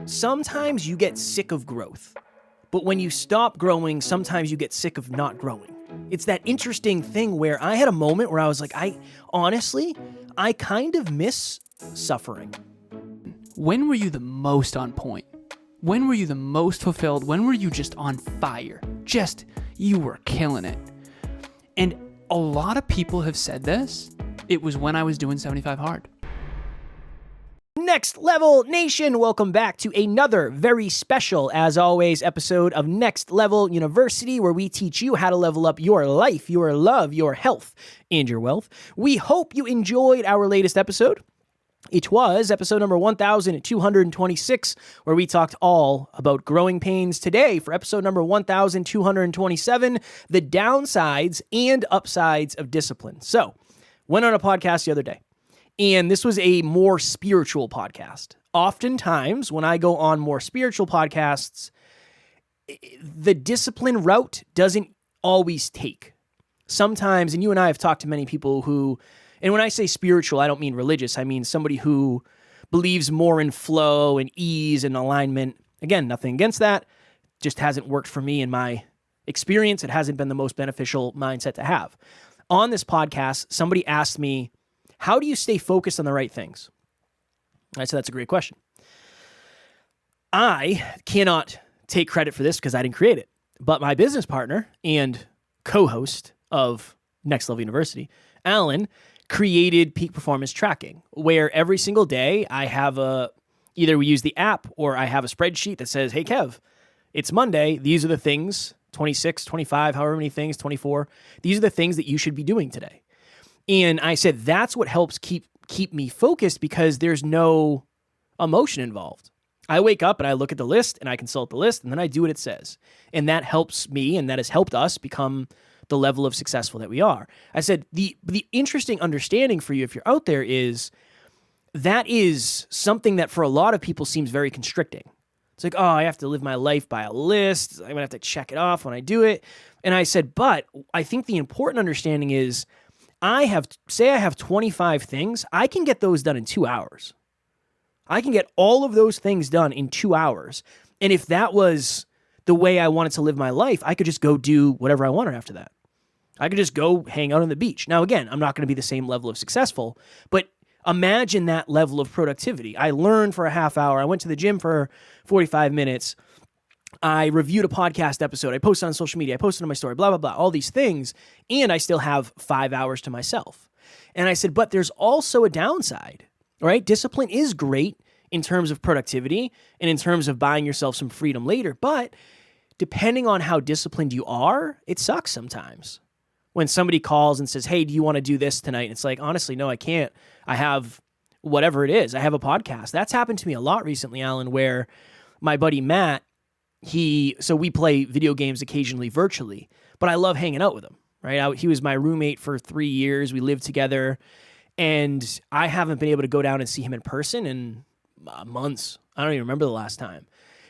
sometimes you get sick of growth. But when you stop growing, sometimes you get sick of not growing. It's that interesting thing where I had a moment where I was like, I kind of miss suffering. When were you the most on point? When were you the most fulfilled? When were you just on fire? You were killing it. And a lot of people have said this. It was when I was doing 75 hard. Next Level Nation, welcome back to another very special, as always, episode of Next Level University, where we teach you how to level up your life, your love, your health, and your wealth. We hope you enjoyed our latest episode. It was episode number 1226, where we talked all about growing pains. Today, for episode number 1227, the downsides and upsides of discipline. So, went on a podcast the other day, and this was a more spiritual podcast. Oftentimes, when I go on more spiritual podcasts, the discipline route doesn't always take. Sometimes, and you and I have talked to many people who, and when I say spiritual, I don't mean religious. I mean somebody who believes more in flow and ease and alignment. Again, nothing against that. Just hasn't worked for me in my experience. It hasn't been the most beneficial mindset to have. On this podcast, somebody asked me, how do you stay focused on the right things? I said, that's a great question. I cannot take credit for this because I didn't create it. But my business partner and co-host of Next Level University, Alan, created peak performance tracking, where every single day I have either we use the app or I have a spreadsheet that says, hey, Kev, it's Monday. These are the things, 26, 25, however many things, 24. These are the things that you should be doing today. And I said, that's what helps keep me focused because there's no emotion involved. I wake up and I look at the list and I consult the list and then I do what it says. And that helps me and that has helped us become the level of successful that we are. I said, the interesting understanding for you if you're out there is that is something that for a lot of people seems very constricting. It's like, oh, I have to live my life by a list. I'm going to have to check it off when I do it. And I said, but I think the important understanding is I have 25 things. I can get those done in 2 hours. I can get all of those things done in 2 hours. And if that was the way I wanted to live my life, I could just go do whatever I wanted after that. I could just go hang out on the beach. Now, again, I'm not going to be the same level of successful, but imagine that level of productivity. I learned for a half hour. I went to the gym for 45 minutes. I reviewed a podcast episode. I posted on social media. I posted on my story, blah, blah, blah, all these things. And I still have 5 hours to myself. And I said, but there's also a downside, right? Discipline is great in terms of productivity and in terms of buying yourself some freedom later. But depending on how disciplined you are, it sucks sometimes. When somebody calls and says, hey, do you want to do this tonight? And it's like, honestly, no, I can't. I have whatever it is. I have a podcast. That's happened to me a lot recently, Alan, where my buddy Matt, so we play video games occasionally virtually, but I love hanging out with him, right? He was my roommate for 3 years. We lived together, and I haven't been able to go down and see him in person in months. I don't even remember the last time,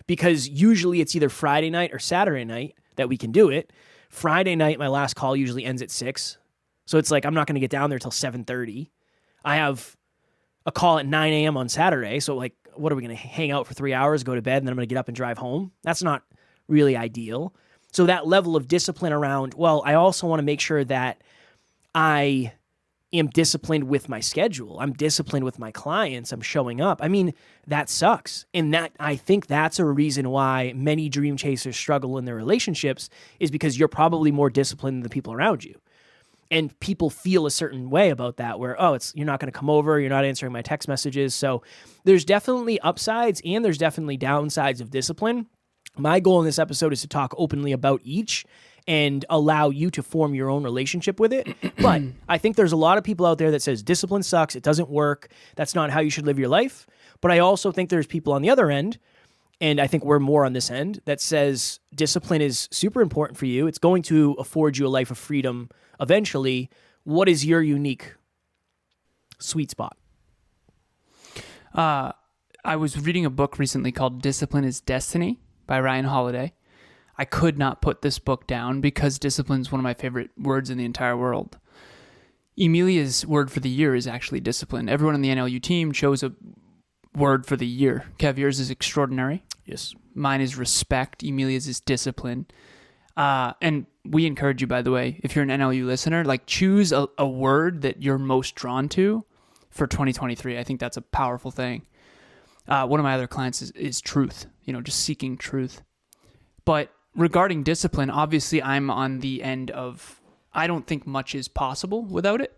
because usually it's either Friday night or Saturday night that we can do it. Friday night, my last call usually ends at 6. So it's like, I'm not going to get down there till 7:30. I have a call at 9 a.m. on Saturday. So like, what are we going to hang out for 3 hours, go to bed, and then I'm going to get up and drive home? That's not really ideal. So that level of discipline around, well, I also want to make sure that I am disciplined with my schedule. I'm disciplined with my clients. I'm showing up. I mean, that sucks. And that, I think that's a reason why many dream chasers struggle in their relationships, is because you're probably more disciplined than the people around you. And people feel a certain way about that, where, oh, you're not going to come over, you're not answering my text messages. So there's definitely upsides and there's definitely downsides of discipline. My goal in this episode is to talk openly about each and allow you to form your own relationship with it. But I think there's a lot of people out there that says discipline sucks, it doesn't work, that's not how you should live your life. But I also think there's people on the other end, and I think we're more on this end, that says discipline is super important for you. It's going to afford you a life of freedom eventually. What is your unique sweet spot? I was reading a book recently called Discipline is Destiny by Ryan Holiday. I could not put this book down because discipline is one of my favorite words in the entire world. Emilia's word for the year is actually discipline. Everyone on the NLU team chose word for the year. Kev, yours is extraordinary. Yes. Mine is respect. Emilia's is discipline. And we encourage you, by the way, if you're an NLU listener, like choose a word that you're most drawn to for 2023. I think that's a powerful thing. One of my other clients is truth, just seeking truth. But regarding discipline, obviously I'm on the end of, I don't think much is possible without it.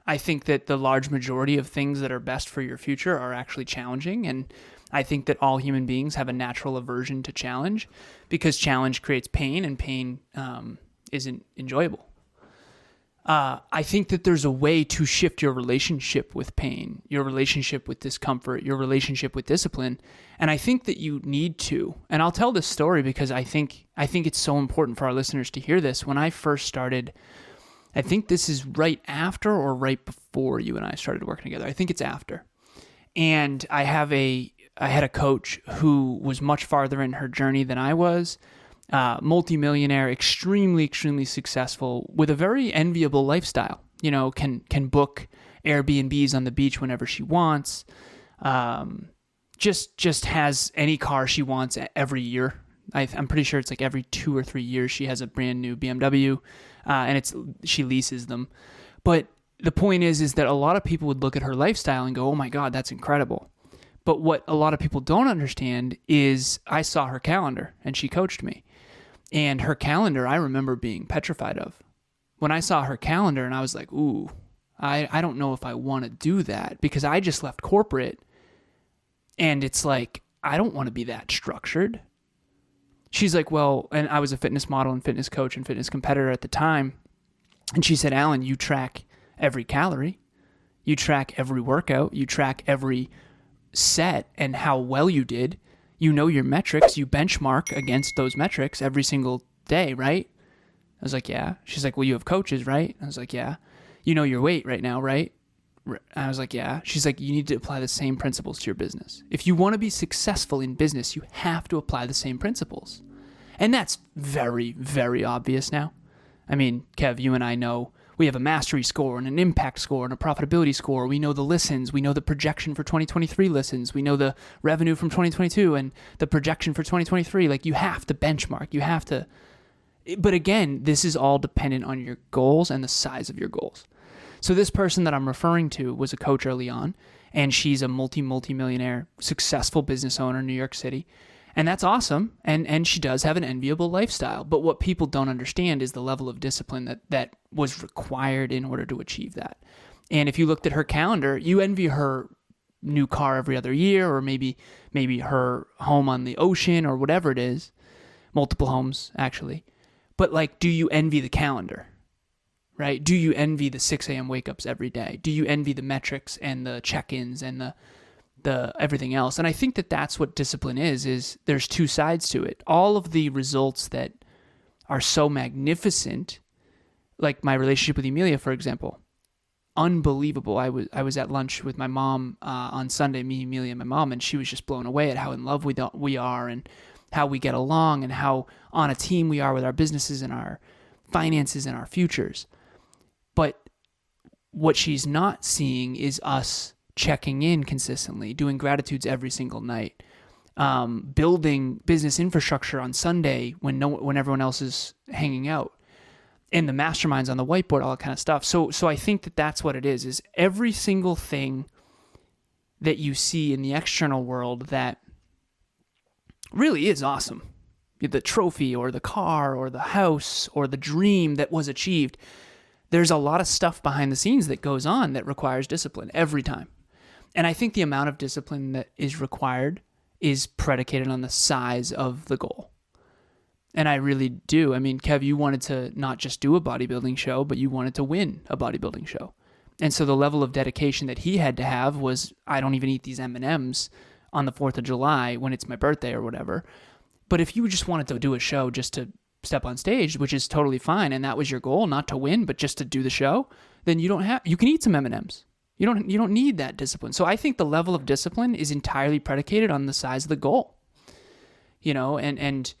I think that the large majority of things that are best for your future are actually challenging. And I think that all human beings have a natural aversion to challenge because challenge creates pain, and pain isn't enjoyable. I think that there's a way to shift your relationship with pain, your relationship with discomfort, your relationship with discipline. And I think that you need to. And I'll tell this story because I think it's so important for our listeners to hear this. When I first started, I think this is right after or right before you and I started working together. I think it's after. And I had a coach who was much farther in her journey than I was. Multi-millionaire, extremely, extremely successful with a very enviable lifestyle. Can book Airbnbs on the beach whenever she wants. Just has any car she wants every year. I'm pretty sure it's like every 2 or 3 years she has a brand new BMW, and she leases them. But the point is that a lot of people would look at her lifestyle and go, "Oh my God, that's incredible." But what a lot of people don't understand is I saw her calendar and she coached me. And her calendar, I remember being petrified of. When I saw her calendar and I was like, ooh, I don't know if I want to do that because I just left corporate. And it's like, I don't want to be that structured. She's like, well, and I was a fitness model and fitness coach and fitness competitor at the time. And she said, Alan, you track every calorie. You track every workout. You track every set and how well you did. You know your metrics. You benchmark against those metrics every single day, right? I was like, yeah. She's like, well, you have coaches, right? I was like, yeah. You know your weight right now, right? I was like, yeah. She's like, you need to apply the same principles to your business. If you want to be successful in business, you have to apply the same principles. And that's very, very obvious now. I mean, Kev, you and I know we have a mastery score and an impact score and a profitability score. We know the listens. We know the projection for 2023 listens. We know the revenue from 2022 and the projection for 2023. Like, you have to benchmark. You have to. But again, this is all dependent on your goals and the size of your goals. So this person that I'm referring to was a coach early on, and she's a multi-millionaire, successful business owner in New York City. And that's awesome. And she does have an enviable lifestyle. But what people don't understand is the level of discipline that was required in order to achieve that. And if you looked at her calendar, you envy her new car every other year, or maybe her home on the ocean or whatever it is. Multiple homes, actually. But like, do you envy the calendar? Right? Do you envy the 6 a.m. wake-ups every day? Do you envy the metrics and the check-ins and the everything else? And I think that that's what discipline is there's two sides to it. All of the results that are so magnificent, like my relationship with Emilia, for example, unbelievable. I was at lunch with my mom on Sunday, me, Emilia, and my mom, and she was just blown away at how in love we are and how we get along and how on a team we are with our businesses and our finances and our futures. But what she's not seeing is us checking in consistently, doing gratitudes every single night, building business infrastructure on Sunday when everyone else is hanging out, and the masterminds on the whiteboard, all that kind of stuff. So I think that that's what it is every single thing that you see in the external world that really is awesome, the trophy or the car or the house or the dream that was achieved, there's a lot of stuff behind the scenes that goes on that requires discipline every time. And I think the amount of discipline that is required is predicated on the size of the goal. And I really do. I mean, Kev, you wanted to not just do a bodybuilding show, but you wanted to win a bodybuilding show. And so the level of dedication that he had to have was, I don't even eat these M&Ms on the 4th of July when it's my birthday or whatever. But if you just wanted to do a show just to step on stage, which is totally fine, and that was your goal, not to win, but just to do the show, then you can eat some M&Ms. You don't need that discipline. So I think the level of discipline is entirely predicated on the size of the goal. And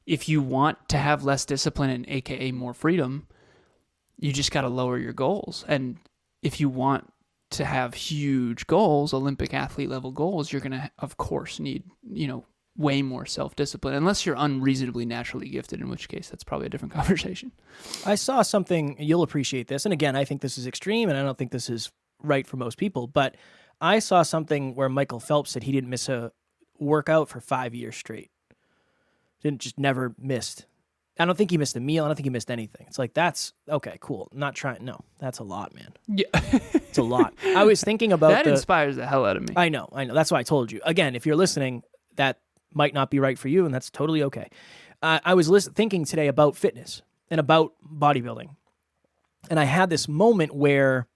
if you want to have less discipline and AKA more freedom, you just got to lower your goals. And if you want to have huge goals, Olympic athlete level goals, you're going to, of course, need, way more self-discipline, unless you're unreasonably naturally gifted, in which case that's probably a different conversation. I saw something, you'll appreciate this. And again, I think this is extreme and I don't think this is right for most people, but I saw something where Michael Phelps said he didn't miss a workout for 5 years straight. Never missed. I don't think he missed a meal. I don't think he missed anything. It's like, that's okay, cool. Not trying. No, that's a lot, man. Yeah. It's a lot. I was thinking about that inspires the hell out of me. I know. That's why I told you. Again, if you're listening, that might not be right for you, and that's totally okay. I was thinking today about fitness and about bodybuilding. And I had this moment where,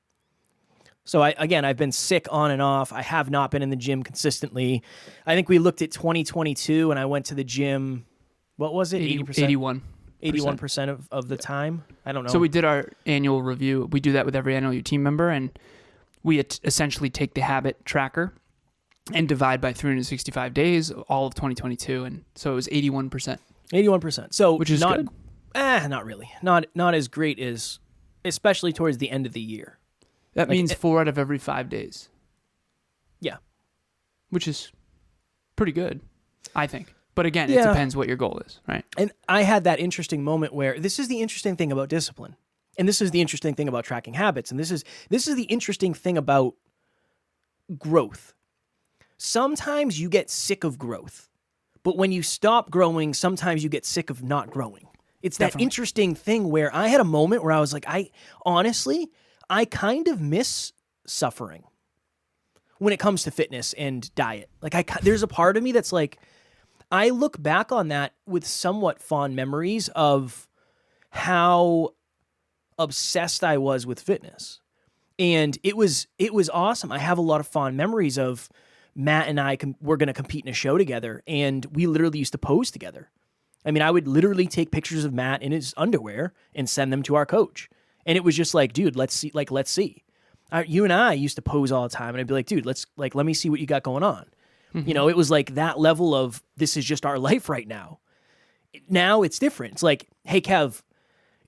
I've been sick on and off. I have not been in the gym consistently. I think we looked at 2022 and I went to the gym, what was it? 80%? 81% of the time. I don't know. So we did our annual review. We do that with every NLU team member, and we essentially take the habit tracker and divide by 365 days, all of 2022. And so it was 81%. 81%. So which is good. Not really. Not as great as, especially towards the end of the year. That means 4 out of every 5 days. Yeah. Which is pretty good, I think. But again, it depends what your goal is, right? And I had that interesting moment where this is the interesting thing about discipline. And this is the interesting thing about tracking habits. And this is the interesting thing about growth. Sometimes you get sick of growth. But when you stop growing, sometimes you get sick of not growing. It's that interesting thing where I had a moment where I was like, I kind of miss suffering when it comes to fitness and diet. Like there's a part of me that's like, I look back on that with somewhat fond memories of how obsessed I was with fitness. And it was awesome. I have a lot of fond memories of Matt and I were going to compete in a show together, and we literally used to pose together. I mean, I would literally take pictures of Matt in his underwear and send them to our coach. And it was just like, dude, let's see. You and I used to pose all the time, and I'd be like, dude, let me see what you got going on. Mm-hmm. It was like that level of, this is just our life right now. Now it's different. It's like, hey, Kev,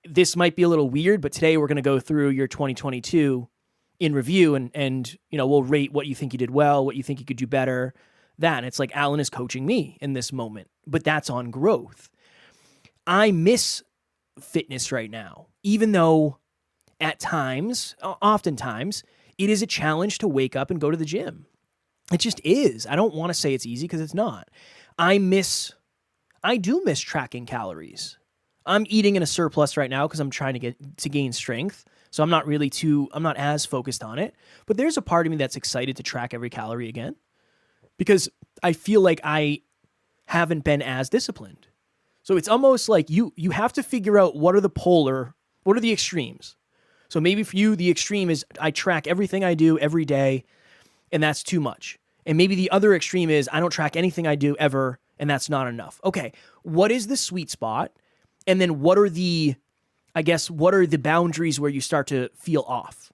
this might be a little weird, but today we're going to go through your 2022 in review and we'll rate what you think you did well, what you think you could do better. And it's like Alan is coaching me in this moment, but that's on growth. I miss fitness right now, even though oftentimes, it is a challenge to wake up and go to the gym. It just is. I don't want to say it's easy because it's not. I do miss tracking calories. I'm eating in a surplus right now because I'm trying to gain strength. So I'm not as focused on it. But there's a part of me that's excited to track every calorie again because I feel like I haven't been as disciplined. So it's almost like you have to figure out what are the extremes. So maybe for you, the extreme is I track everything I do every day, and that's too much. And maybe the other extreme is I don't track anything I do ever, and that's not enough. Okay, what is the sweet spot? And then what are the boundaries where you start to feel off?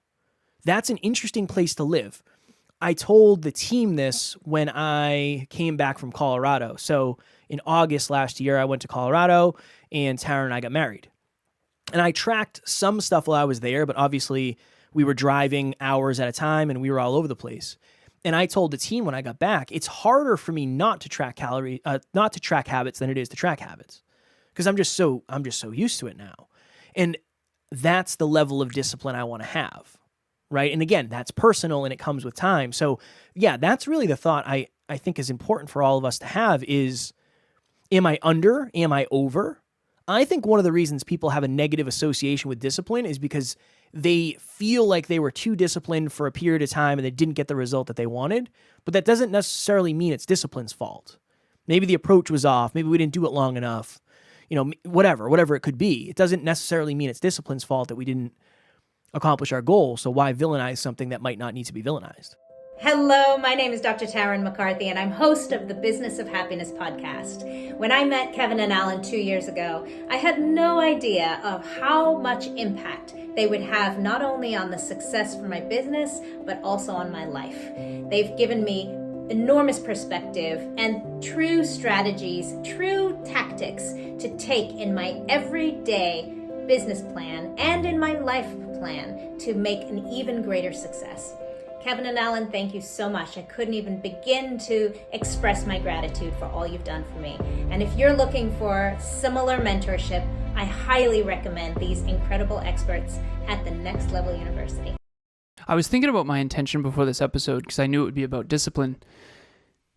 That's an interesting place to live. I told the team this when I came back from Colorado. So in August last year, I went to Colorado, and Tarryn and I got married. And I tracked some stuff while I was there, but obviously we were driving hours at a time and we were all over the place. And I told the team when I got back, it's harder for me not to track habits than it is to track habits, because I'm just so used to it now. And that's the level of discipline I want to have, right? And again, that's personal and it comes with time. So yeah, that's really the thought I think is important for all of us to have is, am I under? Am I over? I think one of the reasons people have a negative association with discipline is because they feel like they were too disciplined for a period of time and they didn't get the result that they wanted. But that doesn't necessarily mean it's discipline's fault. Maybe the approach was off. Maybe we didn't do it long enough. Whatever it could be. It doesn't necessarily mean it's discipline's fault that we didn't accomplish our goal. So why villainize something that might not need to be villainized? Hello, my name is Dr. Tarryn McCarthy, and I'm host of the Business of Happiness podcast. When I met Kevin and Alan 2 years ago, I had no idea of how much impact they would have not only on the success for my business, but also on my life. They've given me enormous perspective and true strategies, true tactics to take in my everyday business plan and in my life plan to make an even greater success. Kevin and Alan, thank you so much. I couldn't even begin to express my gratitude for all you've done for me. And if you're looking for similar mentorship, I highly recommend these incredible experts at the Next Level University. I was thinking about my intention before this episode because I knew it would be about discipline.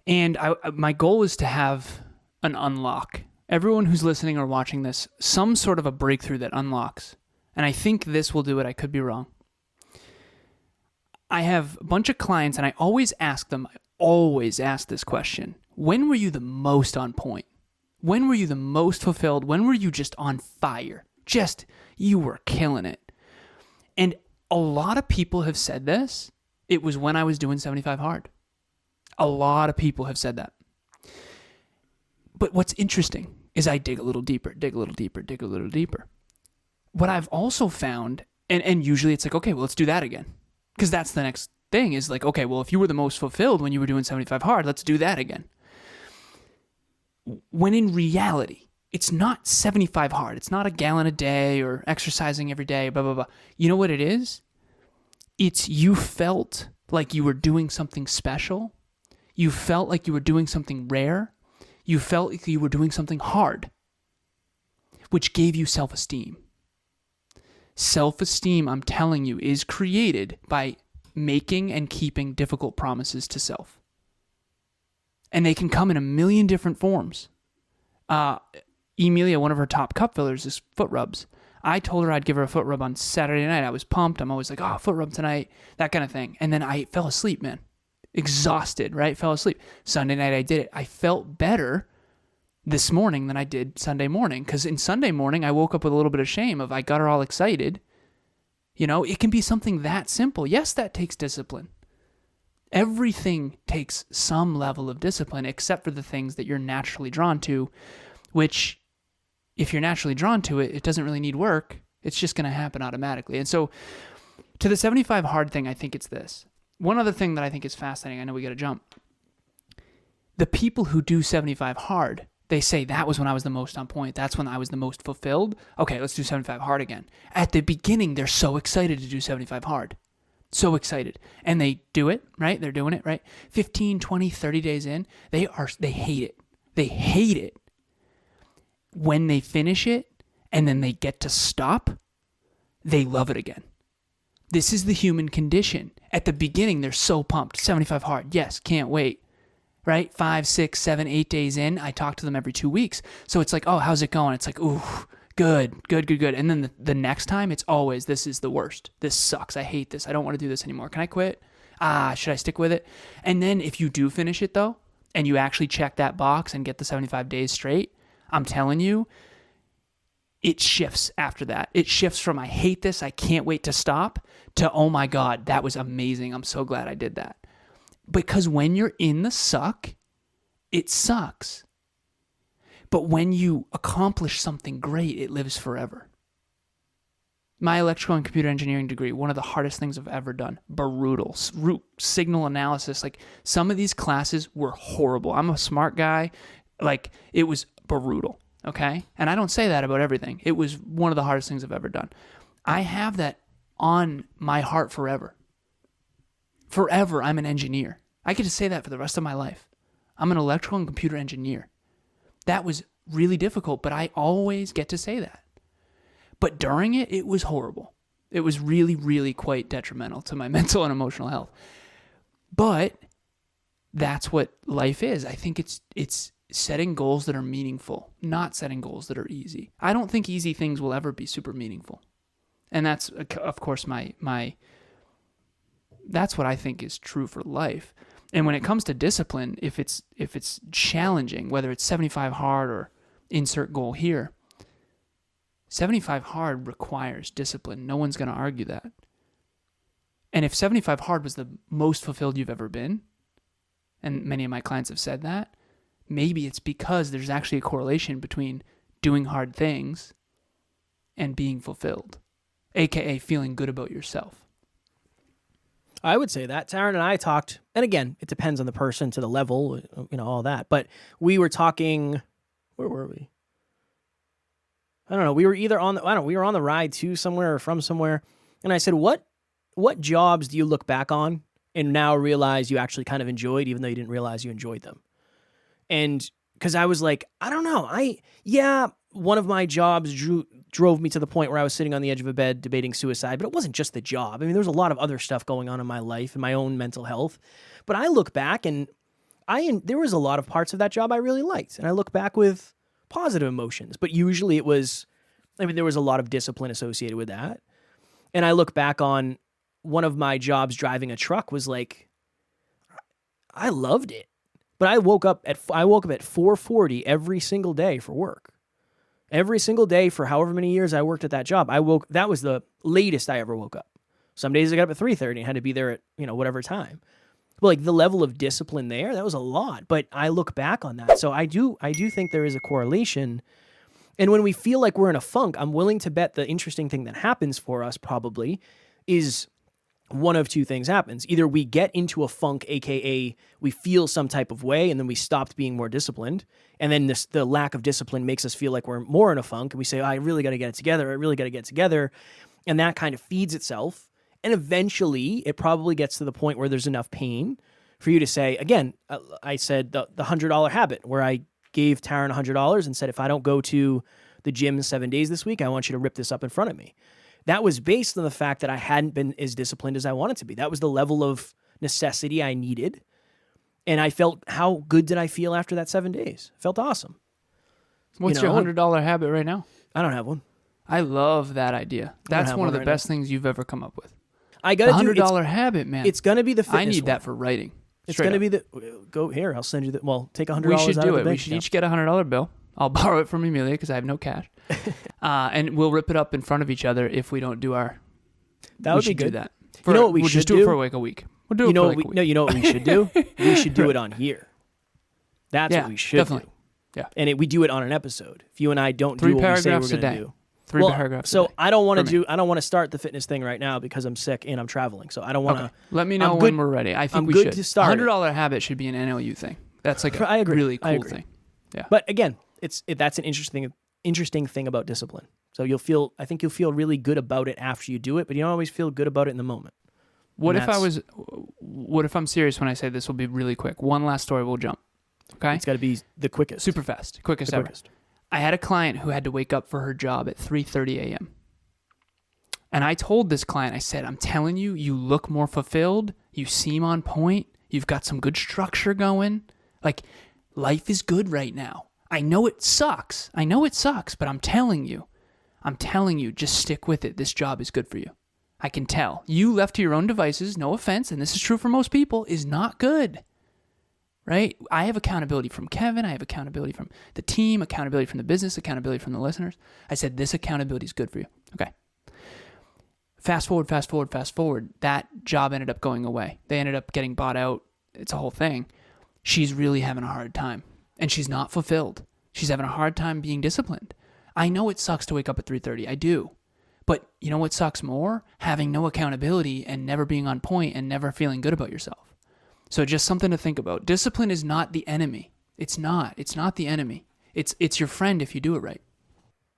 And my goal is to have an unlock. Everyone who's listening or watching this, some sort of a breakthrough that unlocks. And I think this will do it. I could be wrong. I have a bunch of clients and I always ask this question. When were you the most on point? When were you the most fulfilled? When were you just on fire? You were killing it. And a lot of people have said this. It was when I was doing 75 hard. A lot of people have said that. But what's interesting is I dig a little deeper. What I've also found, and usually it's like, okay, well, let's do that again. Because that's the next thing is like, okay, well, if you were the most fulfilled when you were doing 75 hard, let's do that again. When in reality, it's not 75 hard. It's not a gallon a day or exercising every day, blah, blah, blah. You know what it is? It's you felt like you were doing something special. You felt like you were doing something rare. You felt like you were doing something hard, which gave you self-esteem. Self-esteem, I'm telling you, is created by making and keeping difficult promises to self. And they can come in a million different forms. Emilia, one of her top cup fillers, is foot rubs. I told her I'd give her a foot rub on Saturday night. I was pumped. I'm always like, foot rub tonight, that kind of thing. And then I fell asleep, man. Exhausted, right? Fell asleep. Sunday night I did it. I felt better this morning than I did Sunday morning. Because in Sunday morning, I woke up with a little bit of shame of I got her all excited. You know, it can be something that simple. Yes, that takes discipline. Everything takes some level of discipline except for the things that you're naturally drawn to, which if you're naturally drawn to it, it doesn't really need work. It's just going to happen automatically. And so to the 75 hard thing, I think it's this. One other thing that I think is fascinating, I know we got to jump. The people who do 75 hard, they say that was when I was the most on point. That's when I was the most fulfilled. Okay, let's do 75 hard again. At the beginning, they're so excited to do 75 hard. So excited. And they do it, right? They're doing it, right? 15, 20, 30 days in, they hate it. They hate it. When they finish it and then they get to stop, they love it again. This is the human condition. At the beginning, they're so pumped. 75 hard. Yes, can't wait. Right? 5, 6, 7, 8 days in, I talk to them every 2 weeks. So it's like, oh, how's it going? It's like, ooh, good. And then the next time, it's always, this is the worst. This sucks. I hate this. I don't want to do this anymore. Can I quit? Should I stick with it? And then if you do finish it, though, and you actually check that box and get the 75 days straight, I'm telling you, it shifts after that. It shifts from I hate this, I can't wait to stop, to oh my God, that was amazing. I'm so glad I did that. Because when you're in the suck, it sucks. But when you accomplish something great, it lives forever. My electrical and computer engineering degree, one of the hardest things I've ever done. Brutal. Root signal analysis. Like some of these classes were horrible. I'm a smart guy. Like it was brutal. Okay? And I don't say that about everything. It was one of the hardest things I've ever done. I have that on my heart forever. Forever, I'm an engineer. I get to say that for the rest of my life. I'm an electrical and computer engineer. That was really difficult, but I always get to say that. But during it, it was horrible. It was really, really quite detrimental to my mental and emotional health. But that's what life is. I think it's setting goals that are meaningful, not setting goals that are easy. I don't think easy things will ever be super meaningful. And that's, of course, my that's what I think is true for life. And when it comes to discipline, if it's challenging, whether it's 75 hard or insert goal here, 75 hard requires discipline. No one's going to argue that. And if 75 hard was the most fulfilled you've ever been, and many of my clients have said that, maybe it's because there's actually a correlation between doing hard things and being fulfilled, aka feeling good about yourself. I would say that. Tarryn and I talked, and again, it depends on the person to the level, all that. But we were talking, where were we? I don't know. We were either we were on the ride to somewhere or from somewhere. And I said, what jobs do you look back on and now realize you actually kind of enjoyed, even though you didn't realize you enjoyed them. And because I was like, I don't know. One of my jobs drove me to the point where I was sitting on the edge of a bed debating suicide, but it wasn't just the job. I mean, there was a lot of other stuff going on in my life and my own mental health. But I look back and there was a lot of parts of that job I really liked. And I look back with positive emotions, but usually there was a lot of discipline associated with that. And I look back on one of my jobs driving a truck was like, I loved it. But I woke up at 4:40 every single day for work. Every single day for however many years I worked at that job. That was the latest I ever woke up. Some days I got up at 3:30 and had to be there at, whatever time. But like the level of discipline there, that was a lot. But I look back on that. So I do think there is a correlation. And when we feel like we're in a funk, I'm willing to bet the interesting thing that happens for us probably is one of two things happens. Either we get into a funk, aka we feel some type of way, and then we stopped being more disciplined. And then the lack of discipline makes us feel like we're more in a funk, and we say, I really got to get it together. I really got to get it together. And that kind of feeds itself. And eventually, it probably gets to the point where there's enough pain for you to say, again, I said the $100 habit, where I gave Tarryn $100 and said, if I don't go to the gym 7 days this week, I want you to rip this up in front of me. That was based on the fact that I hadn't been as disciplined as I wanted to be. That was the level of necessity I needed. And I felt, how good did I feel after that 7 days? I felt awesome. What's your $100 habit right now? I don't have one. I love that idea. That's one of the best things you've ever come up with. I got to do $100 habit, man. It's going to be the fitness I need one. that for writing. It's going to be go here. I'll send you take $100 We should out do of the it. bank We should account. each get a $100 bill. I'll borrow it from Amelia because I have no cash. And we'll rip it up in front of each other if we don't do our... That would be good. Do that. You know what we we'll should just do it for like a week. We'll do it for like a week. No, you know what we should do? We should do it on here. That's what we should definitely. do. Yeah. And we do it on an episode. If you and I don't Three do what we say we're paragraphs a going to day. do. Three paragraphs. So a day. I don't want to start the fitness thing right now because I'm sick and I'm traveling. So I don't want to. Okay. Let me know when we're ready. I think I'm we good should. to start. $100 habit should be an NLU thing. That's like a I agree. really I cool agree. thing. Yeah. But again, that's an interesting thing about discipline. So I think you'll feel really good about it after you do it, but you don't always feel good about it in the moment. What if I'm serious when I say this will be really quick? One last story, we'll jump. Okay? It's got to be the quickest. Super fast. Quickest ever. I had a client who had to wake up for her job at 3:30 a.m. And I told this client, I said, I'm telling you, you look more fulfilled. You seem on point. You've got some good structure going. Like, life is good right now. I know it sucks, but I'm telling you, just stick with it. This job is good for you. I can tell. You left to your own devices, no offense, and this is true for most people, is not good. Right? I have accountability from Kevin. I have accountability from the team, accountability from the business, accountability from the listeners. I said, this accountability is good for you. Okay. Fast forward. That job ended up going away. They ended up getting bought out. It's a whole thing. She's really having a hard time. And she's not fulfilled. She's having a hard time being disciplined. I know it sucks to wake up at 3:30. I do. But you know what sucks more? Having no accountability and never being on point and never feeling good about yourself. So just something to think about. Discipline is not the enemy. It's not. It's not the enemy. It's your friend if you do it right.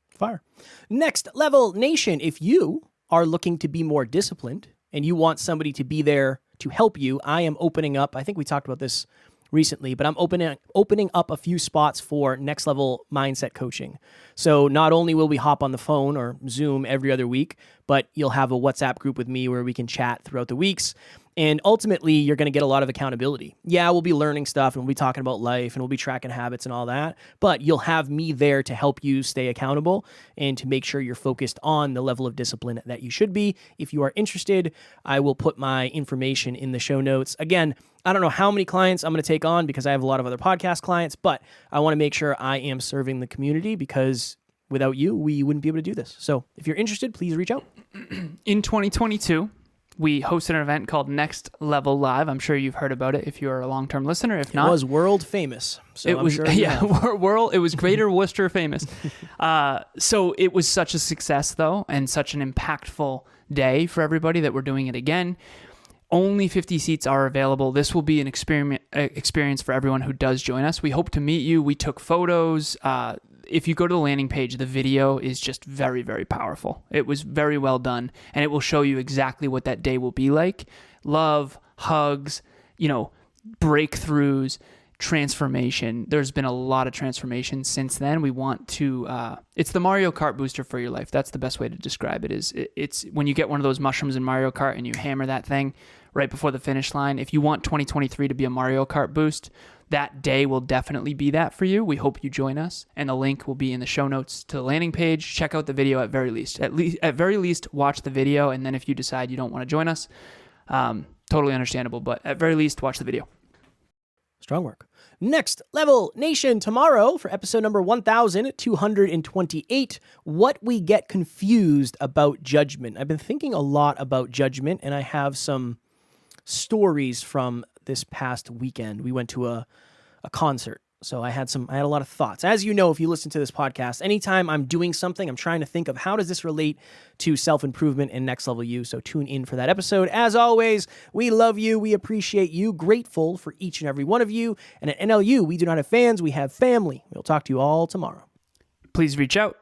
Fire. Next Level Nation, if you are looking to be more disciplined and you want somebody to be there to help you, I am opening up, I think we talked about this recently, but I'm opening up a few spots for Next Level Mindset Coaching. So not only will we hop on the phone or Zoom every other week, but you'll have a WhatsApp group with me where we can chat throughout the weeks. And ultimately, you're going to get a lot of accountability. Yeah, we'll be learning stuff and we'll be talking about life and we'll be tracking habits and all that, but you'll have me there to help you stay accountable and to make sure you're focused on the level of discipline that you should be. If you are interested, I will put my information in the show notes. Again, I don't know how many clients I'm going to take on because I have a lot of other podcast clients, but I want to make sure I am serving the community because without you, we wouldn't be able to do this. So if you're interested, please reach out. In 2022, we hosted an event called Next Level Live. I'm sure you've heard about it if you're a long-term listener. If not, it was world famous. So it was, sure world. It was Greater Worcester famous. So it was such a success, though, and such an impactful day for everybody that we're doing it again. Only 50 seats are available. This will be an experience for everyone who does join us. We hope to meet you. We took photos. If you go to the landing page, the video is just very, very powerful. It was very well done, and it will show you exactly what that day will be like. Love, hugs, breakthroughs, transformation. There's been a lot of transformation since then. We want to, it's the Mario Kart booster for your life. That's the best way to describe it. It's when you get one of those mushrooms in Mario Kart and you hammer that thing right before the finish line. If you want 2023 to be a Mario Kart boost, that day will definitely be that for you. We hope you join us, and the link will be in the show notes to the landing page. Check out the video at very least. At very least, watch the video, and then if you decide you don't want to join us, totally understandable, but at very least, watch the video. Strong work. Next Level Nation, tomorrow for episode number 1228, what we get confused about judgment. I've been thinking a lot about judgment, and I have some stories from this past weekend. We went to a concert. So I had a lot of thoughts. As you know, if you listen to this podcast, anytime I'm doing something, I'm trying to think of how does this relate to self-improvement and Next Level You. So tune in for that episode. As always, we love you. We appreciate you. Grateful for each and every one of you. And at NLU, we do not have fans. We have family. We'll talk to you all tomorrow. Please reach out.